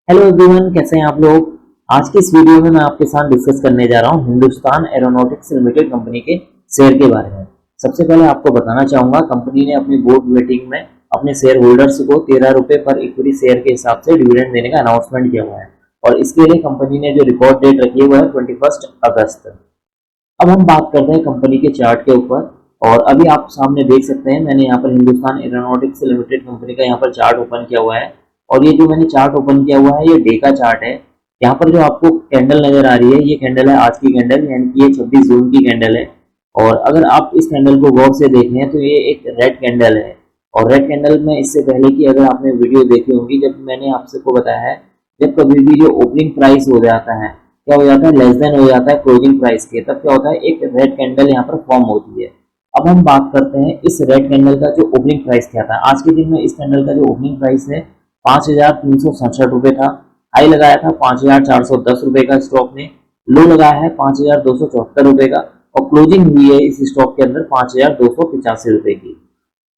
Hello everyone, कैसे हैं आप लोग। आज की इस वीडियो में मैं आपके साथ डिस्कस करने जा रहा हूं हिंदुस्तान एरोनॉटिक्स लिमिटेड कंपनी के शेयर के बारे में। सबसे पहले आपको बताना चाहूंगा, कंपनी ने अपनी बोर्ड मीटिंग में अपने शेयर होल्डर्स को 13 रुपए पर इक्विटी शेयर के हिसाब से डिविडेंड देने का अनाउंसमेंट किया हुआ है और इसके लिए कंपनी ने जो रिकॉर्ड डेट रखी है वो है 21 अगस्त। अब हम बात करते हैं कंपनी के चार्ट के ऊपर। और अभी आप सामने देख सकते हैं, मैंने यहाँ पर हिंदुस्तान एरोनॉटिक्स लिमिटेड कंपनी का यहाँ पर चार्ट ओपन किया हुआ है और ये जो मैंने चार्ट ओपन किया हुआ है ये डे का चार्ट है। यहाँ पर जो आपको कैंडल नजर आ रही है ये कैंडल है आज की कैंडल, यानी कि ये 26 जून की कैंडल है। और अगर आप इस कैंडल को गौर से देखें तो ये एक रेड कैंडल है। और रेड कैंडल में इससे पहले की अगर आपने वीडियो देखी होगी, जब मैंने आपसे को बताया है जब कभी भी जो ओपनिंग प्राइस हो जाता है, क्या हो जाता है, लेस देन हो जाता है क्लोजिंग प्राइस के, तब क्या होता है, एक रेड कैंडल यहाँ पर फॉर्म होती है। अब हम बात करते हैं इस रेड कैंडल का जो ओपनिंग प्राइस क्या था। आज के दिन में इस कैंडल का जो ओपनिंग प्राइस है 5,367 रुपए था। हाई लगाया था 5,410 रुपए का स्टॉक ने, लो लगाया है 5,274 रुपए का और क्लोजिंग हुई है इस स्टॉक के अंदर 5,285 रुपए की।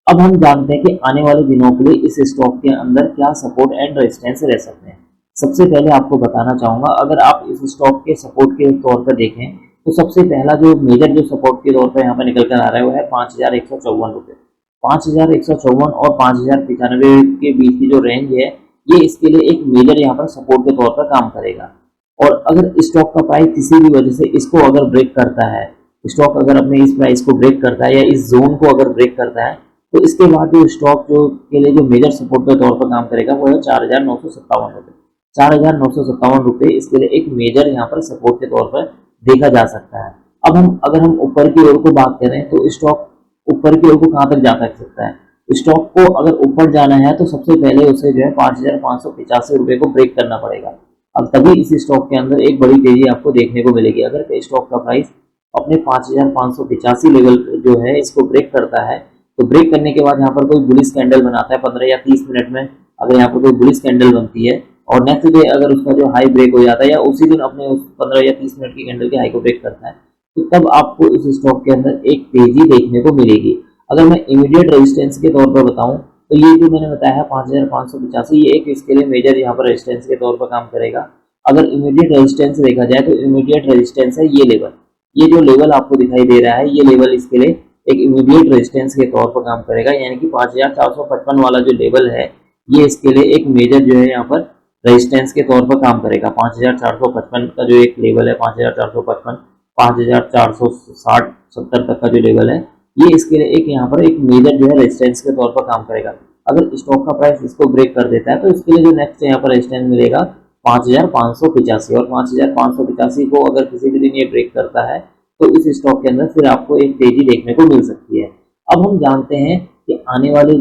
अब हम जानते हैं कि आने वाले दिनों के लिए इस स्टॉक के अंदर क्या सपोर्ट एंड रेजिस्टेंस रह सकते हैं। सबसे पहले आपको बताना चाहूंगा, अगर आप इस स्टॉक के सपोर्ट के तौर पर देखें तो सबसे पहला जो मेजर जो सपोर्ट के तौर पर यहाँ पर निकल कर आ रहा है वो है 5,154 रुपये। 5,154 और 5,095 के बीच की जो रेंज है ये इसके लिए एक मेजर यहाँ पर सपोर्ट के तौर पर काम करेगा। और अगर स्टॉक का प्राइस किसी भी वजह से इसको अगर ब्रेक करता है, स्टॉक अगर अपने इस प्राइस को ब्रेक करता है या इस जोन को अगर ब्रेक करता है, तो इसके बाद जो स्टॉक जो के लिए जो मेजर सपोर्ट के तौर पर काम करेगा वो है 4,957 रुपये। 4,957 रुपये इसके लिए एक मेजर यहाँ पर सपोर्ट के तौर पर देखा जा सकता है। अब अगर हम ऊपर की ओर को बात करें तो स्टॉक ऊपर की ओर को कहाँ तक जा सकता है। स्टॉक को अगर ऊपर जाना है तो सबसे पहले उसे जो है 5,585 रुपये को ब्रेक करना पड़ेगा। अब तभी इस स्टॉक के अंदर एक बड़ी तेजी आपको देखने को मिलेगी। अगर स्टॉक का प्राइस अपने 5,585 लेवल जो है इसको ब्रेक करता है, तो ब्रेक करने के बाद यहाँ पर कोई बुलिश कैंडल बनाता है 15 या 30 मिनट में, अगर यहाँ पर कोई बुलिश कैंडल बनती है और नेक्स्ट डे अगर उसका जो हाई ब्रेक हो जाता है या उसी दिन अपने 15 या 30 मिनट की कैंडल के हाई को ब्रेक करता है, तो तब आपको इस स्टॉक के अंदर एक तेजी देखने को मिलेगी। अगर मैं इमीडिएट रेजिस्टेंस के तौर पर बताऊं तो ये जो मैंने बताया है 5,585, ये एक इसके लिए मेजर यहाँ पर रेजिस्टेंस के तौर पर काम करेगा। अगर इमीडिएट रेजिस्टेंस देखा जाए तो इमीडिएट रेजिस्टेंस है ये लेवल, ये जो लेवल आपको दिखाई दे रहा है ये लेवल इसके लिए एक इमीडिएट रेजिस्टेंस के तौर पर काम करेगा, यानी कि 5,455 वाला जो लेवल है ये इसके लिए एक मेजर जो है यहाँ पर रेजिस्टेंस के तौर पर काम करेगा। 5,455 का जो एक लेवल है, 5,455, 5,460, 70 तक का जो लेवल है ये इसके लिए एक यहाँ पर एक मेजर जो है रेजिस्टेंस के तौर पर काम करेगा। अगर स्टॉक का प्राइस इसको ब्रेक कर देता है तो इसके लिए जो नेक्स्ट यहाँ पर रेजिस्टेंस मिलेगा 5,585, और 5,585 को अगर किसी भी दिन ये ब्रेक करता है तो इस स्टॉक के अंदर फिर आपको एक तेजी देखने को मिल सकती है। अब हम जानते हैं कि आने वाले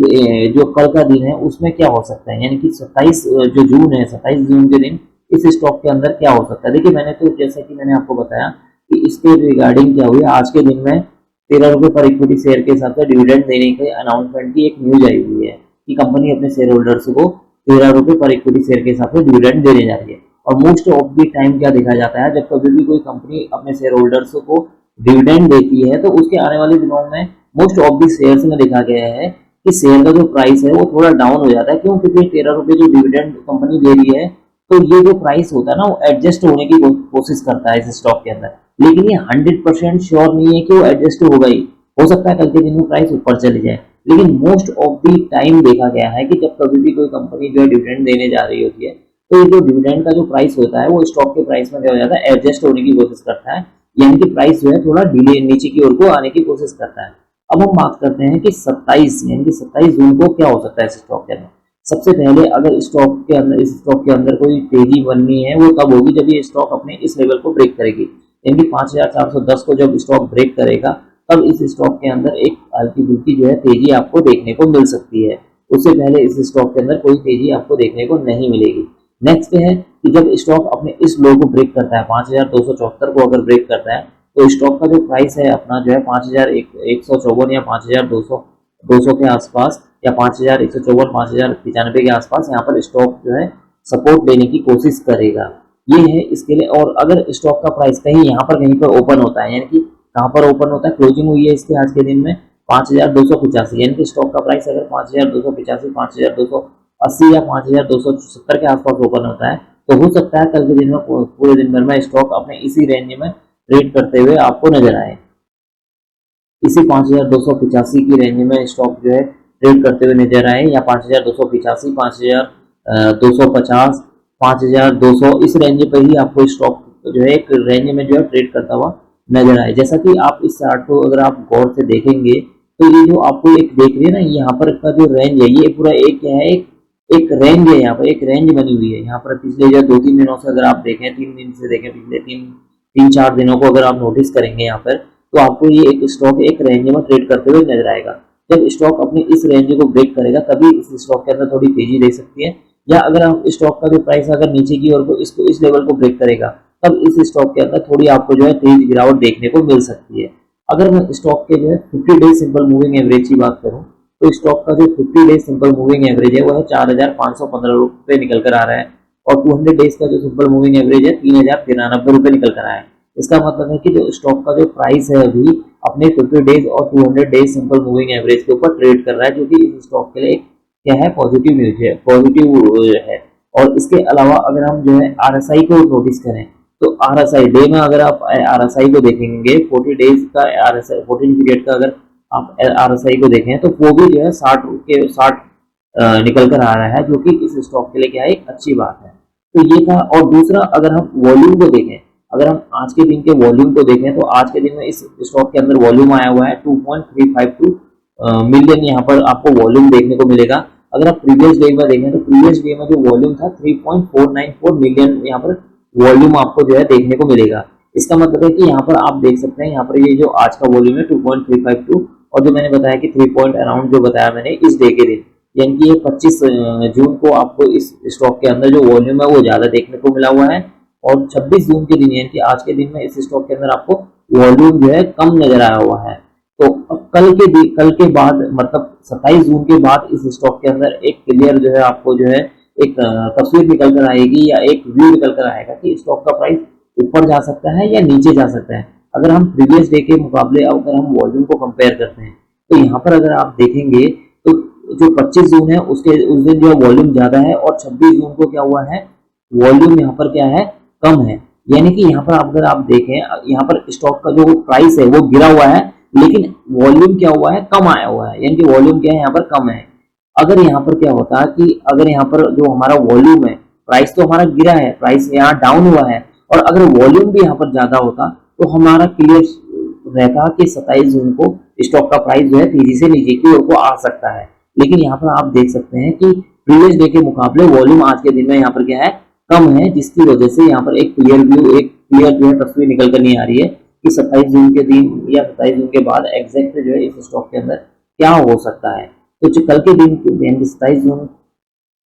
जो कल का दिन है उसमें क्या हो सकता है, यानी कि 27 जो जून है, 27 जून के दिन इस स्टॉक के अंदर क्या हो सकता है। देखिए, मैंने तो जैसा कि मैंने आपको बताया कि इसके रिगार्डिंग क्या हुई, आज के दिन में 13 रुपये पर इक्विटी शेयर के हिसाब से डिविडेंड देने के अनाउंसमेंट की एक न्यूज आई हुई है कि कंपनी अपने शेयर होल्डर्स को 13 रुपये पर इक्विटी शेयर के हिसाब से डिविडेंड देने जा रही है। और मोस्ट ऑफ द टाइम क्या देखा जाता है, जब कभी भी कोई कंपनी अपने शेयर होल्डर्स को डिविडेंड देती है तो उसके आने वाले दिनों में मोस्ट ऑफ द शेयर्स में देखा गया है कि शेयर का जो प्राइस है वो थोड़ा डाउन हो जाता है। क्यों? क्योंकि 13 रुपये जो डिविडेंड कंपनी दे रही है तो ये जो प्राइस होता है ना वो एडजस्ट होने की कोशिश करता है इस स्टॉक के अंदर, लेकिन ये 100% श्योर नहीं है कि वो एडजस्ट होगा ही। हो सकता है कल के दिन में प्राइस ऊपर चले जाए, लेकिन मोस्ट ऑफ द टाइम देखा गया है कि जब कभी भी कोई कंपनी जो है डिविडेंड देने जा रही होती है तो ये जो डिविडेंड का जो प्राइस होता है वो स्टॉक के प्राइस में क्या हो जाता है, एडजस्ट होने की कोशिश करता है, यानी कि प्राइस जो है थोड़ा डिले नीचे की ओर को आने की कोशिश करता है। अब हम बात करते हैं कि 27 यानी कि 27 जून को क्या हो सकता है इस स्टॉक के अंदर। सबसे पहले अगर स्टॉक के अंदर इस स्टॉक के अंदर कोई तेजी बननी है वो तब होगी जब ये स्टॉक अपने इस लेवल को ब्रेक करेगी, यानी कि 5,410 को जब स्टॉक ब्रेक करेगा तब इस स्टॉक के अंदर एक हल्की फुल्की जो है तेजी आपको देखने को मिल सकती है। उससे पहले इस स्टॉक के अंदर कोई तेजी आपको देखने को नहीं मिलेगी। नेक्स्ट है कि जब स्टॉक अपने इस लो को ब्रेक करता है 5,274 को अगर ब्रेक करता है तो स्टॉक का जो प्राइस है अपना जो है 5,154 या 5,200 के आसपास या 5,154, 5,095 के आसपास यहाँ पर स्टॉक जो है सपोर्ट लेने की कोशिश करेगा। ये है इसके लिए। और अगर स्टॉक का प्राइस कहीं पर ओपन होता है, यानी कि कहाँ पर ओपन होता है, क्लोजिंग हुई है इसके आज के दिन में 5,285, यानी कि स्टॉक का प्राइस अगर 5,285, 80 या 5270 के आसपास ओपन होता है, तो हो सकता है कल के दिन में पूरे दिन भर में स्टॉक अपने इसी रेंज में ट्रेड करते हुए आपको नजर आए। इसी 5285 की रेंज में स्टॉक जो है ट्रेड करते हुए नजर आए, या 5285, 5250, 5200 इस रेंज पर ही आपको स्टॉक जो है एक रेंज में जो है ट्रेड करता हुआ नजर आए। जैसा कि आप इस चार्ट को अगर आप गौर से देखेंगे तो ये जो आपको एक देख रही है ना, यहाँ पर का जो रेंज है ये पूरा एक क्या है, एक रेंज है, यहाँ पर एक रेंज बनी हुई है। यहाँ पर पिछले जो 2-3 दिनों से अगर आप देखें, 3 दिन से देखें, पिछले 3-4 दिनों को अगर आप नोटिस करेंगे यहाँ पर, तो आपको ये एक स्टॉक एक रेंज में ट्रेड करते हुए नजर आएगा। जब स्टॉक अपनी इस रेंज को ब्रेक करेगा तभी इस स्टॉक के अंदर थोड़ी तेजी दे सकती है, या अगर हम स्टॉक का जो प्राइस अगर नीचे की ओर को इसको इस लेवल को ब्रेक करेगा तब इस स्टॉक के अंदर थोड़ी आपको जो है तेज गिरावट देखने को मिल सकती है। अगर मैं स्टॉक के जो है 50 डे सिंपल मूविंग एवरेज की बात करूं, तो स्टॉक का जो 50 डे सिंपल मूविंग एवरेज है वो है 4515 रुपए निकल कर आ रहा है, और 200 डेज का जो सिंपल मूविंग एवरेज है 3093 रुपए निकल कर आया है। इसका मतलब है कि जो स्टॉक का जो प्राइस है अभी अपने 50 डेज और 200 डेज सिंपल मूविंग एवरेज के ऊपर ट्रेड कर रहा है, जो कि इस स्टॉक के लिए क्या है, पॉजिटिव न्यूज है, पॉजिटिव है। और इसके अलावा अगर हम जो है आरएसआई को नोटिस करें, तो आरएसआई डे में अगर आप आरएसआई को देखेंगे, 40 डेज का आरएसआई 14 पीरियड का अगर आप आरएसआई को देखें तो वो भी जो है 60 निकल कर आ रहा है, जो कि इस स्टॉक के लिए क्या है, एक अच्छी बात है। तो ये था। और दूसरा, अगर हम वॉल्यूम को देखें, अगर हम आज के दिन के वॉल्यूम को देखें, तो आज के दिन में इस स्टॉक के अंदर वॉल्यूम आया हुआ है 2.352 मिलियन, यहाँ पर आपको वॉल्यूम देखने को मिलेगा। अगर आप प्रीवियस डे में देखें तो प्रीवियस डे में जो वॉल्यूम था 3.494 मिलियन यहाँ पर वॉल्यूम आपको जो है देखने को मिलेगा। इसका मतलब है कि यहाँ पर आप देख सकते हैं, यहाँ पर ये जो आज का वॉल्यूम है 2.352, और जो मैंने बताया कि 3 पॉइंट अराउंड जो बताया मैंने इस डे के दिन, यानी कि ये 25 जून को आपको इस स्टॉक के अंदर जो वॉल्यूम है वो ज्यादा देखने को मिला हुआ है, और 26 जून के दिन यानी कि आज के दिन में इस स्टॉक के अंदर आपको वॉल्यूम जो है कम नजर आया हुआ है। तो अब कल के बाद मतलब 27 जून के बाद इस स्टॉक के अंदर एक क्लियर जो है आपको जो है एक तस्वीर निकल कर आएगी, या एक व्यू निकल कर आएगा कि स्टॉक का प्राइस ऊपर जा सकता है या नीचे जा सकता है। अगर हम प्रीवियस डे के मुकाबले अगर हम वॉल्यूम को कंपेयर करते हैं, तो यहाँ पर अगर आप देखेंगे तो जो 25 जून है उसके उस दिन जो है वॉल्यूम ज्यादा है, और 26 जून को क्या हुआ है, वॉल्यूम यहाँ पर क्या है, कम है। यानी कि यहाँ पर अगर आप देखें, यहाँ पर स्टॉक का जो प्राइस है वो गिरा हुआ है, लेकिन वॉल्यूम क्या हुआ है, कम आया हुआ है, यानी कि वॉल्यूम क्या है, यहाँ पर कम है। अगर यहाँ पर क्या होता है कि अगर यहाँ पर जो हमारा वॉल्यूम है, प्राइस तो हमारा गिरा है, प्राइस यहाँ डाउन हुआ है, और अगर वॉल्यूम भी यहाँ पर ज्यादा होता तो हमारा क्लियर रहता कि 27 जून को स्टॉक का प्राइस जो है तेजी से नीचे की ओर को आ सकता है। लेकिन यहाँ पर आप देख सकते हैं कि प्रीवियस डे के मुकाबले वॉल्यूम आज के दिन में यहाँ पर क्या है, कम है, जिसकी वजह से यहाँ पर एक क्लियर व्यू, एक क्लियर जो है तस्वीर निकल कर नहीं आ रही है कि 27 जून के दिन या 27 जून के बाद एग्जैक्ट जो है इस स्टॉक के अंदर क्या हो सकता है। तो जो कल के दिन 27 जून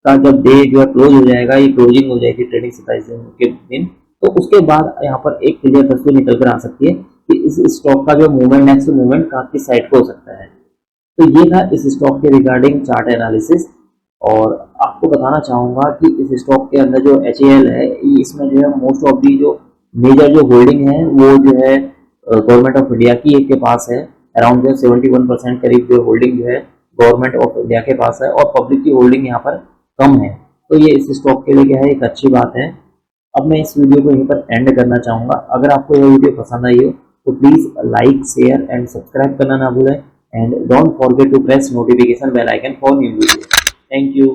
का जब डे जो है क्लोज हो जाएगा, ये क्लोजिंग हो जाएगी ट्रेडिंग 27 जून के दिन, तो उसके बाद यहाँ पर एक क्लियर तस्वीर निकल कर आ सकती है कि इस स्टॉक का जो मूवमेंट, नेक्स्ट मूवमेंट किस साइड को हो सकता है। तो ये था इस स्टॉक के रिगार्डिंग चार्ट एनालिसिस। और आपको बताना चाहूंगा कि इस स्टॉक के अंदर जो HAL है, इसमें जो है मोस्ट ऑफ दी जो मेजर जो होल्डिंग है वो जो है गवर्नमेंट ऑफ इंडिया की के पास है। अराउंड जो 71% करीब जो होल्डिंग जो है गवर्नमेंट ऑफ इंडिया के पास है, और पब्लिक की होल्डिंग यहाँ पर कम है। तो ये इस स्टॉक के लिए क्या है, एक अच्छी बात है। अब मैं इस वीडियो को यहीं पर एंड करना चाहूंगा। अगर आपको यह वीडियो पसंद आई हो तो please like, share and subscribe करना ना भूलें, and don't forget to press notification bell icon for new video. Thank you.